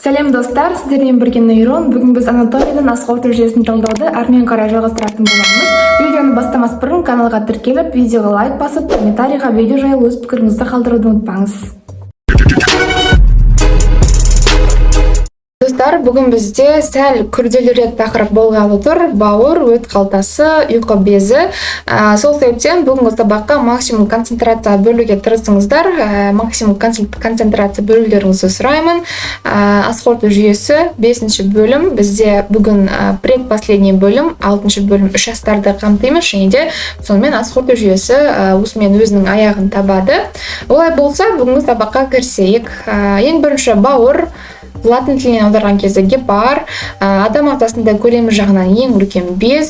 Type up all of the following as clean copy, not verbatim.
Сәлем достар, сіздермен бірге нейрон. Бүгін біз анатомиядан асқорыту жүйесін талдауды әрмен қарай жалғастыратын боламыз. Видеоны бастамас бұрын каналға тіркеліп, видеоға лайк басып, комментарийға видео жайлы өз пікіріңізді қалдыруды ұмытпаңыз. Достар, бүгін бізде сәл күрделірек тақырып болғалы тұр. Бауыр, өт қалтасы, ұйқы безі. Сол себептен бүгінгі сабаққа максимум концентрация бөлуге тырысыңыздар. Максимум концентрация бөлулеріңізді сұраймын. Асқорыту жүйесі 5-ші бөлім. Бізде бүгін предпоследний бөлім, 6-ші бөлім 3 астарды қамтимыз, және де сонымен асқорыту жүйесі осымен өзінің аяғын табады. Олай болса, бүгінгі сабаққа кірісейік. Ең бірінші бауыр. Латын тілінен аударған кезде гепар, адам ағзасында көлемі жағынан ең үлкен без,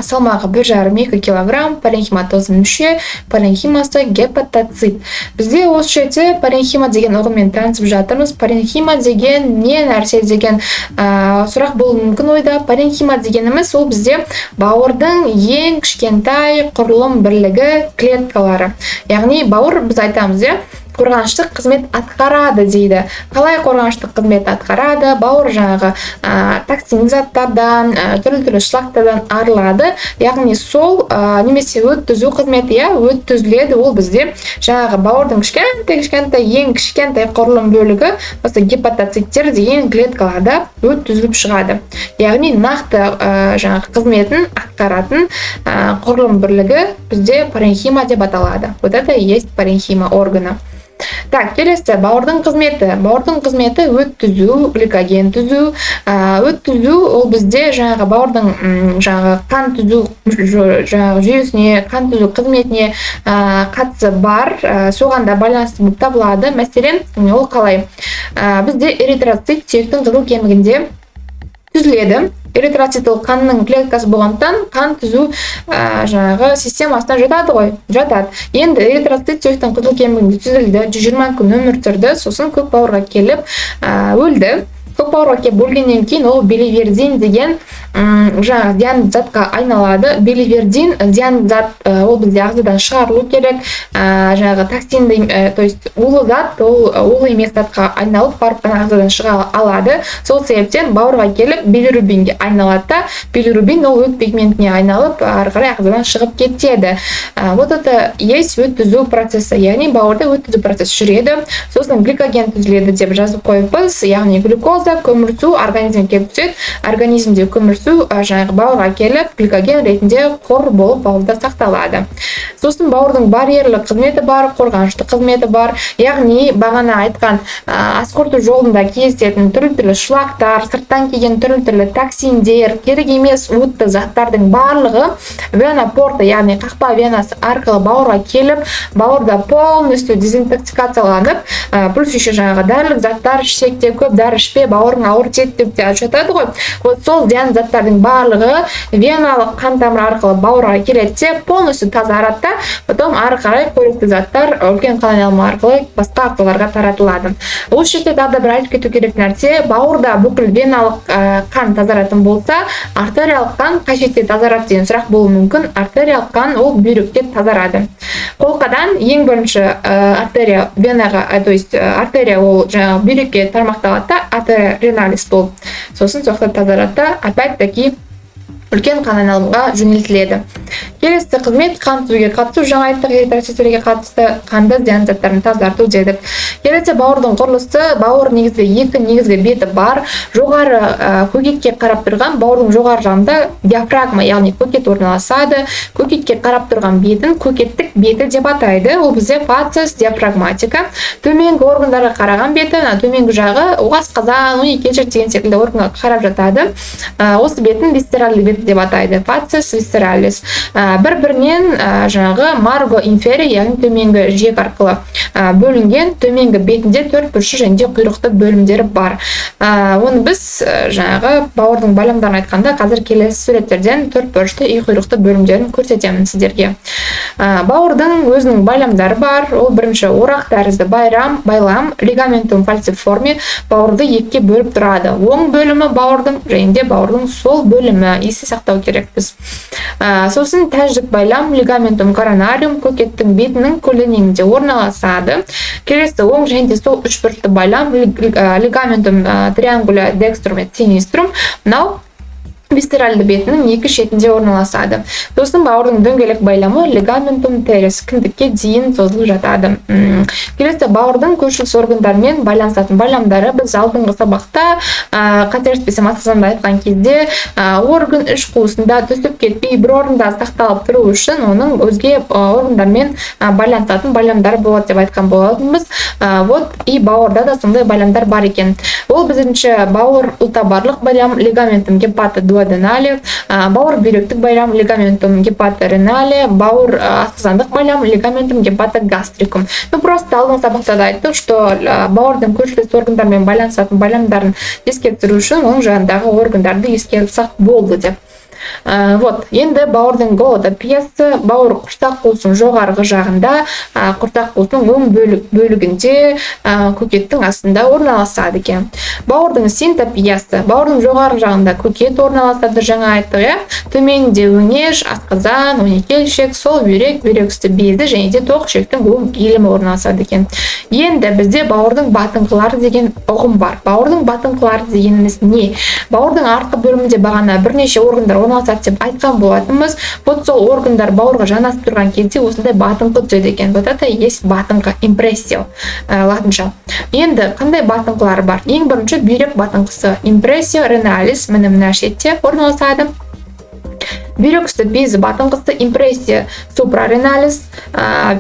салмағы 1,5-2 кг, паренхиматозы мүше, паренхимасы гепатоцит. Бізде осы жерде паренхима деген ұғыммен танысып жатырмыз. Паренхима деген не нәрсе деген сұрақ болуы мүмкін ойда. Паренхима дегеніміз ол бізде бауырдың ең кішкентай құрылым бірлігі клеткалары. Яғни бауыр біз айтамыз, қорғаныштық қызмет атқарады дейді. Қалай қорғаныштық қызмет атқарады? Бауыр жаңағы токсин заттардан, түрлі шлактардан арылады. Яғни сол немесе өт түзу қызметі, өт түзіледі. Ол бізде жаңағы бауырдың кішкентай, ең кішкентай құрылым бөлігі, осы гепатоциттер деген клеткаларда өт түзіліп шығады. Яғни нақты жаңағы қызметін атқаратын құрылым бірлігі бізде паренхима деп аталады. Вот это и есть паренхима органа. Так, келесі бауырдың қызметі. Бауырдың қызметі өт түзу, гликоген түзу. Өт түзу ол бізде жаңағы бауырдың жаңағы қан түзу жүйесіне, қан түзу қызметіне қатысы бар. Соған да байланысты болып табылады. Мәселен, ол қалай? Бізде эритроцит сүйектің қызыл кемігінде түзіледі. Эритроцит ол қанның клеткасы болғандықтан қан түзу жаңағы системасына жатады. Енді эритроцит сүйектің қызыл кемігінде түзілді, 120 күн өмір сүрді, сосын көк бауырға келіп өлді. Көк бауырға келіп өлгеннен кейін ол биливердин деген жаңағы зиянды затқа айналады. Биливердин зиянды зат, ол бізде ағзадан шығарылу керек. Жаңағы токсинді, то есть улы зат, ол улы емес затқа айналып барып ағзадан шыға алады. Сол себептен бауырға келіп билирубинге айналады да, билирубин ол өт пигментіне айналып ары қарай ағзадан шығып кетеді. Вот это есть өт түзу процесі. Яғни бауырда өт түзу процесс жүреді. Сосын гликоген түзіледі деп жазып қойыппыз. Яғни глюкоза, көмірсу организмге келіп түседі. Организмде көмірсу жаңағы бауырға келіп гликоген ретінде қор болып бауырда сақталады. Сосын бауырдың барьерлік қызметі бар, қорғаныштық қызметі бар. Яғни бағана айтқан асқорыту жолында кездесетін түрлі шлактар, сырттан келген түрлі токсиндер, керек емес уытты заттардың барлығы вена порта, яғни қақпа венасы арқылы бауырға келіп, бауырда полностью дезинтоксикацияланып, плюс еще жаңағы дәрілік заттар ішсек те көп, дәрі ішпе, бауырың ауыр тиеді деп те жатады ғой. Вот сол зиянды заттардың барлығы веналық қан тамыры арқылы бауырға келеді де, полностью тазарады да, потом ары қарай қоректі заттар үлкен қан айналымы арқылы басқа ағзаларға таратылады. Осы жерде тағы да бір айтып кету керек нәрсе, бауырда бүкіл веналық қан тазаратын болса, артериялық қан қай жерде тазарады деген сұрақ болуы мүмкін. Артериялық қан ол бүйректе тазарады. Қолқадан ең бірінші артерия венаға, то есть артерия ол жаңағы бүйрекке тармақталады да, артерия реналис болып. Сосын соқта тазарады, опять-таки үлкен қан айналымға жөнелтіледі. Келесі қызмет қан түзуге қатысу, жаңа айттық эритроциттерге қатысты қанды зиянды заттарын тазарту дедік. Келесі бауырдың құрылысы, бауыр негізгі екі негізгі беті бар. Жоғары көкетке қарап тұрған бауырдың жоғары жағында диафрагма, яғни көкет орналасады. Көкетке қарап тұрған бетін көкеттік беті деп атайды. Ол бізде фацис диафрагматика. Төменгі органдарға қараған беті, төменгі жағы асқазан, кеншір деген секілді органға қарап жатады. Осы бетін висцеральды беті деп атайды. Фацис висцералис. Бір-бірінен жаңағы марго инфери, яғни төменгі жиек арқылы бөлінген, төменгі бетінде төртбұрышы және де құйрықты бөлімдері бар. Оны біз жаңағы бауырдың байламдарын айтқанда қазір келесі суреттерден төртбұрышты үй құйрықты бөлімдерін көрсетемін сіздерге. Бауырдың өзінің байламдары бар. Ол бірінші орақ тәрізді байлам, лигаментум фальциформи, бауырды екіге бөліп тұрады. Оң бөлімі бауырдың және де бауырдың сол бөлімі. Есте сақтау керекпіз. Сосын тәжік байлам лигаментум коронариум көкеттің бетінің көлденеңінде орналасады. Келесі оң және сол үшбұрышты байлам лигаментум триангуля декструм et sinistrum мынау висцеральды бетінің екі шетінде орналасады. Сосын бауырдың дөңгелек байламы лигаментум терес кіндікке дейін созылып жатады. Келесі бауырдың көршілес органдармен байланысатын байламдары біз алдыңғы сабақта қателеспесем асқазанда айтқан кезде орган іш қуысында түсіп кетпей бір орында сақталып тұру үшін оның өзге органдармен байланысатын байламдары болады деп айтқан болатынбыз. Вот и бауырда да сондай байламдар бар екен. Ол біздіңше бауыр ұлтабарлық байлам лигаментум гепатодуоденале, бауыр бүйректік байлам лигаментум гепаторенале, бауыр асқазандық байлам лигаментум гепатогастрикум. Мы просто алдыңғы сабақта да айттық, что бауырдың көршілес органдармен байланысатын байламдарын ескерту үшін оның жанындағы органдарды ескерсек болды деп. Вот, енді бауырдың голодопиясы, бауыр құрсақ қуысының жоғарғы жағында, құрсақ қуысының оң бөлігінде, көкеттің астында орналасады екен. Бауырдың синтопиясы, бауырдың жоғарғы жағында көкет орналасады, жаңа айттық, төменде өңеш, асқазан, өнекелшек, сол бүйрек, бүйрек үсті безі және де тоқ ішектің оң иілімі орналасады екен. Енді бізде бауырдың батыңқылары деген ұғым бар. Бауырдың батыңқылары дегеніміз не? Бауырдың артқы бөлімінде бағана бірнеше органдар орналасады деп айтқан болатынбыз. Вот сол органдар бауырға жанасып тұрған кезде осындай батыңқы түседі екен. Вот это есть батыңқы, импрессия латынша. Енді қандай батыңқылар бар? Ең бірінші бүйрек батыңқысы, импрессия реналис, мына шетте орналасады. Бүйрек үсті безі батыңқысы, импрессия супрареналис,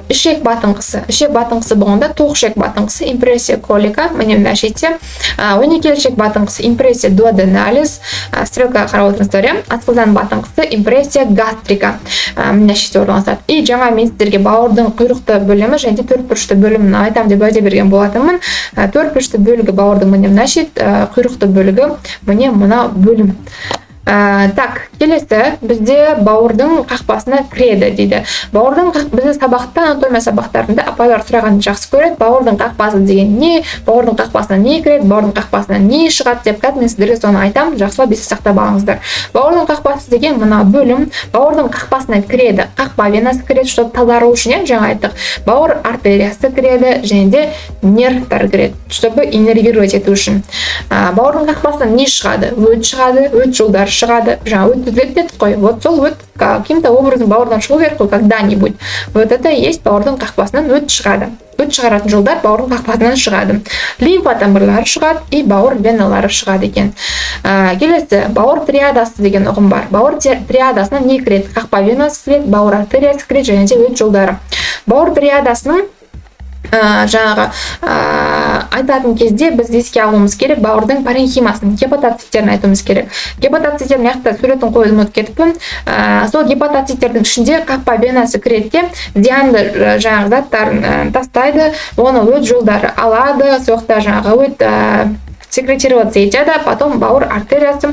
ішек батыңқысы болғанда тоқ ішек батыңқысы, импрессия колика, мына шетте. Өнекелшек батыңқысы, импрессия дуоденалис, стрелка қарап отырыңыздар, асқазан батыңқысы, импрессия гастрика, мына шетте орналасады. И жаңа мен сіздерге бауырдың құйрықты бөлімі және төртбұрышты бөлімін айтам деп уәде берген болатынмын. Төртбұрышты бөлігі бауырдың мына шет, құйрықты бөлігі мына бөлім. Так, келесі бізде бауырдың қақпасына кіреді дейді. Бізде сабақта, анатомия сабақтарында апайлар сұрағанды жақсы көреді. Бауырдың қақпасы деген не? Бауырдың қақпасына не кіреді? Бауырдың қақпасына не шығады деп мен сіздерге соны айтам, жақсылап есте сақтап алыңыздар. Бауырдың қақпасы деген мына бөлім бауырдың қақпасына кіреді. Қақпа венасы кіреді, чтобы тазару үшін, жаңа айттық. Бауыр артериясы кіреді және де нервтар кіреді, чтобы иннервировать ету үшін. Бауырдың қақпасынан не шығады? Өт шығады, өт жолдары шығады. Жаңа өт түзет дедік қой. Вот сол өт каким-то образом бауырдан шығу керек қой когда-нибудь. Вот это есть бауырдың қақпасынан өт шығады. Өт шығаратын жолдар бауырдың қақпасынан шығады. Лимфа тамырлары шығады и бауыр веналары шығады екен. Келесі бауыр триадасы деген ұғым бар. Бауыр триадасына не кіреді? Қақпа венасы кіреді, бауыр артериясы кіреді және де өт жолдары. Бауыр триадасының жаңағы айтатын кезде біз еске алуымыз керек бауырдың паренхимасын, гепатоциттерін айтуымыз керек. Гепатоциттер мына суретін қойып ұмытып кетіппін. Сол гепатоциттердің ішінде қақпа венасы кіреді, зиянды жаңағы заттарын тастайды, оны өт жолдары алады, соқта жаңағы өт секретироваться етеді, потом бауыр артериясы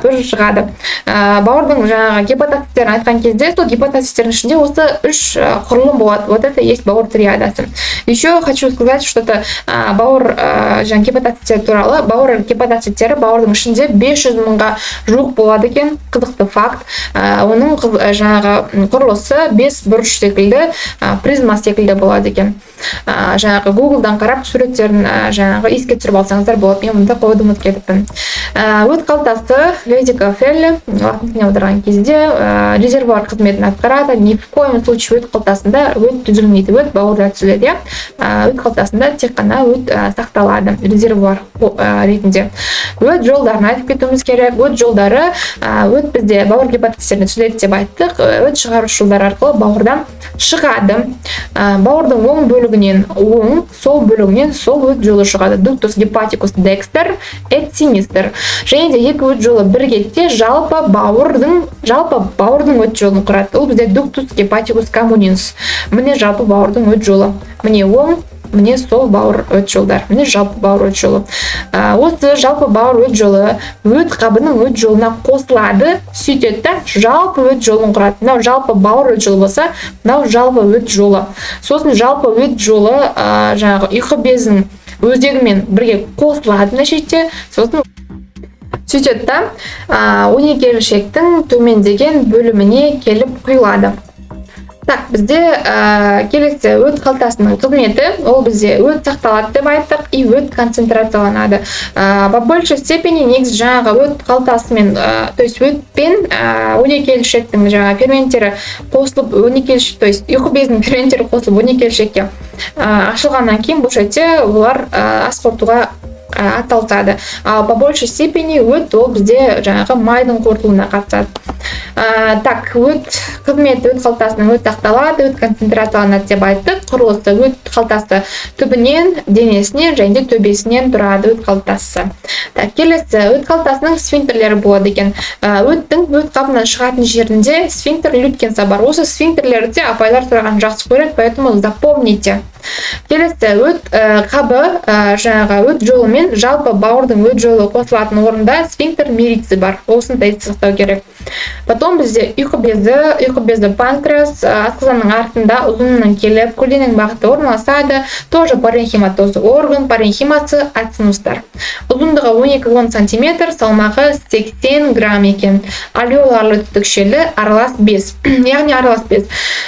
тоже шығады. Бауырдың жаңағы гепатоциттерін айтқан кезде, сол гепатоциттердің ішінде осы үш құрылым болады. Вот это есть бауыр триадасы. Еще хочу сказать, что это бауыр жаңағы гепатоциттер туралы. Бауыр гепатоциттері бауырдың ішінде 500 мыңға жуық болады екен. Қызықты факт. Оның жаңағы құрылысы 5 бұрыш секілді, призма секілді болады екен. Жаңағы Google-дан қарап суреттерін жаңағы еске түсіріп алсаңыздар болады. Мен мұнда қойды ұмытып кетіппін. Өт қалтасы Ведика Фелли латынтіне аударған кезде резервуар қызметін атқарады. Ни в коем случае өт қалтасында өт түзілмейді. Өт бауырда түзіледі. Өт қалтасында тек қана өт сақталады резервуар ретінде. Өт жолдарын айтып кетуіміз керек. Өт жолдары өт бізде бауыр гепатоциттеріне түзіледі деп айттық. Өт шығарушы жолдар арқылы бауырдан шығады. Бауырдың оң бөлігінен оң, сол бөлігінен сол өт жолы шығады. Дуктус гепатикус декстер et sinister. Және де екі өт жолы бір кетте жалпы бауырдың өт жолын құрады. Ол бізде дуктус гепатикус communis. Міне жалпы бауырдың өт жолы. Міне оң, міне сол бауыр өт жолдар. Міне жалпы бауыр өт жолы. Осы жалпы бауыр өт жолы өт қабының өт жолына қосылады, сөйтеді, жалпы өт жолын құрады. Мынау жалпы бауыр өт жолы болса, мынау жалпы өт жолы. Сосын жалпы өт жолы жаңағы ұйқы безінің өзегімен бірге қосылады мына шетте. сөйтеді да 12 келіншектің төмендеген бөліміне келіп құйылады. Так, бізде келесі өт қалтасының қызметі, ол бізде өт сақталады деп айттық, и өт концентрацияланады. По большей степени негізі жаңағы өт қалтасымен, то есть өтпен 12 келіншектің жаңағы ферменттері қосылып, 12 келіншек, то есть ұйқы безінің ферменттері қосылып 12 келіншекке ашылғаннан кейін бұл жерде олар ас қорытуға аталысады. По большей степени өт ол бізде жаңағы майдың қорытылуына қатысады. Так, өт қызметі өт қалтасының өт сақталады, өт концентрацияланады деп айттық. Құрылысы өт қалтасы түбінен, денесінен және де төбесінен тұрады өт қалтасы. Так, келесі өт қалтасының сфинктерлері болады екен. Өттің өт қабынан шығатын жерінде сфинктер люткенса бар. Осы сфинктерлерді апайлар сұраған жақсы көреді, поэтому запомните. Келесі өт қабы жаңағы өт жолымен жалпы бауырдың өт жолы қосылатын орында сфинктер мерицы бар. Осыны да сақтау керек. Потом бізде ұйқы безі панкреас асқазанның артында ұзынынан келіп көлденең бағытта орналасады. Тоже паренхиматозы орган, паренхимасы ацинустар. Ұзындығы 12-10 см, салмағы 80 грамм екен. Алвеоларлы түтікшелі аралас без. Яғни аралас без.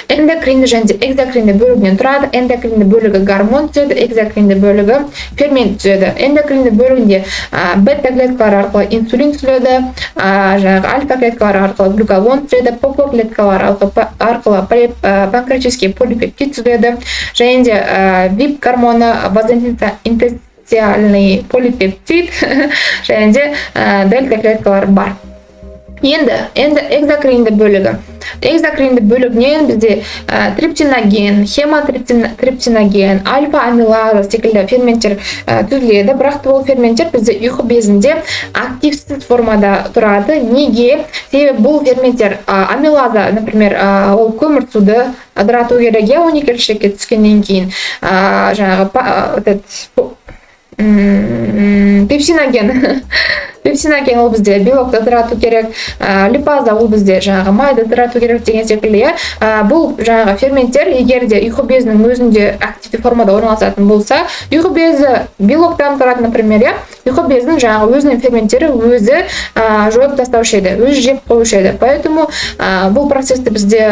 Эндокринді және экзокринді бөлігінен тұрады. Эндокринді бөлігі гормон түзеді, экзокринді бөлігі фермент түзеді. Эндокринді бөлігінде бета клеткалар арқылы инсулин түзіледі, альфа клеткалар арқылы глюкагон түзеді, попо клеткалар арқылы панкреатический полипептид түзіледі, және де VIP гормоны вазоинтенсиальный полипептид және де дельта клеткалар бар. Енді экзокринді бөлігі. Экзокринді бөлігінен бізде триптиноген, хемотриптиноген, альфа-амилаза секілді ферменттер түзіледі. Бірақ ол ферменттер бізде ұйқы безінде активсіз формада тұрады. Неге? Себебі бұл ферменттер амилаза, например, ол көмірсуды ыдырату керек, 12 келіншекке түскеннен кейін пепсиноген ол бізде белокты ыдырату керек, липаза ол бізде жаңағы майды ыдырату керек деген секілді. Бұл жаңағы ферменттер егер де ұйқы безінің өзінде активті формада орналасатын болса, ұйқы безі белоктан тұрады, например, ұйқы безінің жаңағы өзінің ферменттері өзі жойып тастаушы еді, өзі жеп қоюшы еді. Поэтому бұл процесті бізде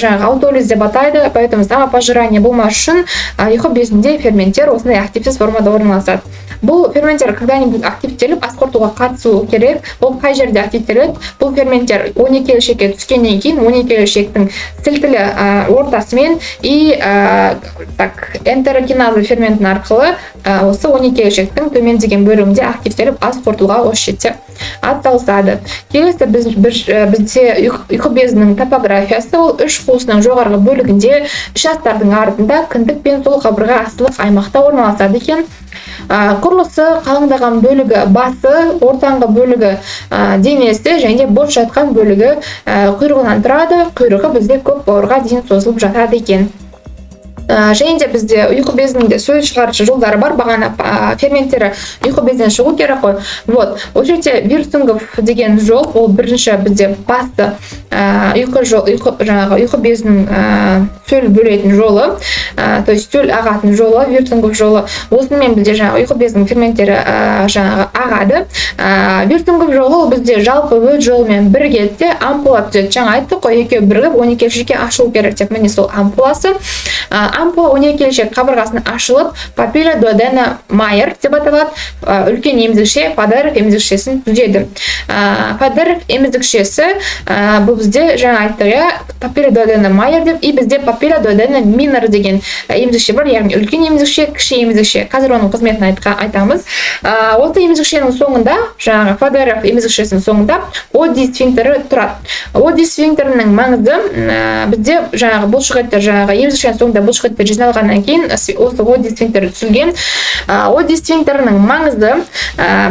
жаңағы аутолиз деп атайды. Поэтому самопожирание болмас үшін ұйқы безінде ферменттер осындай активсіз формада орналасады. Бұл ферменттер когда-нибудь активтеліп ас қорытуға қатысу керек. Ол қай жерде активтеледі? Бұл ферменттер 12 келіншекке түскеннен кейін 12 келіншектің сілтілі ортасымен и энтерокиназа ферментін арқылы осы 12 келіншектің төмендеген бөлігінде активтеліп ас қорытуға осы жерде атсалысады. Келесі бізде ұйқы безінің топографиясы, ол үш қуысының жоғарғы бөлігінде үш астардың артында кіндік пен сол қабырға астылық аймақта орналасады екен. Құрылысы қалыңдаған бөлігі басы, ортаңғы бөлігі денесі және бос жатқан бөлігі құйрығынан тұрады. Құйрығы бізде көк бауырға дейін созылып жатады екен. Және де бізде ұйқы безінде сөз шығарушы жолдары бар, бағана ферменттері ұйқы безінен шығу керек қой. Вот, ол жерде Вирсунгов деген жол, ол бірінші бізде басты ұйқы безінің сөл бөлетін жолы, то есть сөл ағатын жолы, Вирсунгов жолы. Осымен бізде ұйқы безінің ферменттері ағады. Вирсунгов жолы бізде жалпы өт жолымен бірге ампула түзеді. Жаңа айттық қой, екеуі бірігіп 12 келіншекке ашылу керек деп. Міне сол ампуласы. Ампула 12 келіншек қабырғасын ашылып, папилля дуодена майер деп аталады. Үлкен емізікше Фадеров емізікшесін түзеді. Фадеров емізікшесі бұл бізде жаңа айттық, папилля дуодена майер деп, и бізде папилля дуодена минор деген емізікше бар, яғни үлкен емізікше, кіші емізікше. Қазір оның қызметін айтамыз. Осы емізікшенің соңында, жаңа Фадеров емізікшесінің соңында оди сфинктері тұрады. Оди сфинктерінің маңызы бізде жаңағы бұлшықеттер, жаңағы емізікшенің соңында бұлшықеттер жиналғаннан кейін осы оди сфинктері түзілген. Оди сфинктерінің маңызы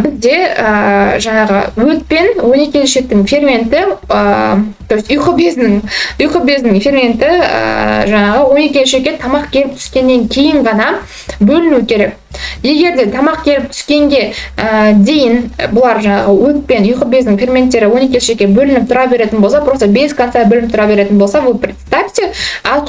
бізде жаңағы өтпен 12 келіншектің ферменті, то есть ұйқы безінің ферменті жаңағы 12 келіншекке тамақ келіп түскеннен кейін ғана бөліну керек. Егер де тамақ келіп түскенге дейін бұлар жаңағы өтпен ұйқы безінің ферменттері 12 келіншекке бөлініп тұра беретін болса, просто без конца бөлініп тұра беретін болса, вы представьте, сути ас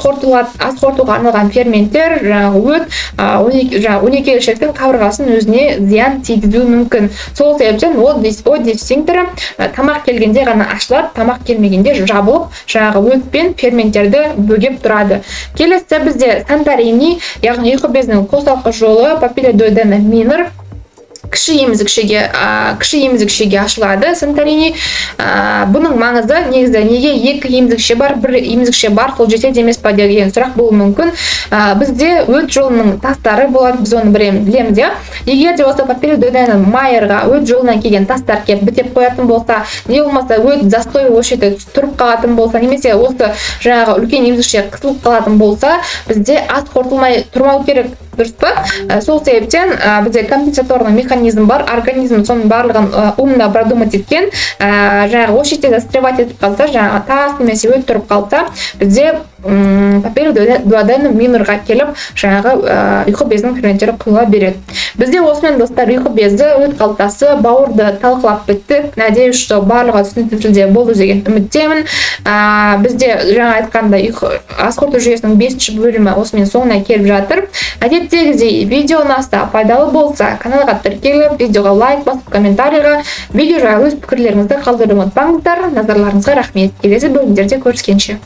қорытуға арналған ферменттер жаңағы өт 12 ішектің қабырғасын өзіне зиян тигізуі мүмкін. Сол себептен ол дистинкторы тамақ келгенде ғана ашылады, тамақ келмегенде жабылып, жаңағы өт пен ферменттерді бөгеп тұрады. Келесі бізде Санторини, яғни ұйқы безінің қосалқы жолы папиллодуодена минор кіші емізікшеге ашылады Санторини. Бұның маңызы негізі неге екі емізікше бар, бір емізікше бар, сол жетеді емес па деген сұрақ болуы мүмкін. Бізде өт жолының тастары болады, біз оны білеміз. Егер де осы папиллодуодена майорға өт жолынан келген тастар келіп бітеп қоятын болса, не болмаса өт застой осы жерде тұрып қалатын болса, немесе осы жаңағы үлкен емізікше қысылып қалатын болса, бізде ас қорытылмай тұрмау керек. Дұрыс па? Сол себептен бізде компенсаторный механизм бар, организм соның барлығын умно продумать еткен. Жаңағы осы жерде застревать етіп қалса, жаңағы тас немесе өт тұрып қалса, бізде папиллодуодена минорға келіп, жаңағы ұйқы безінің ферменттері құйыла береді. Бізде осымен достар ұйқы безі, өт қалтасы, бауырды талқылап біттік. Надеюсь, что барлығы түсінікті түрде болды деген үміттемін. Бізде жаңа айтқандай ас қорыту жүйесінің 5-ші бөлімі осымен соңына келіп жатыр. Әдеттегідей видео наста пайдалы болса, каналға тіркеліп, видеоға лайк басып, комментарийға видео жайлы өз пікірлеріңізді қалдыруды ұмытпаңыздар. Назарларыңызға рахмет. Келесі бөлімдерде көріскенше.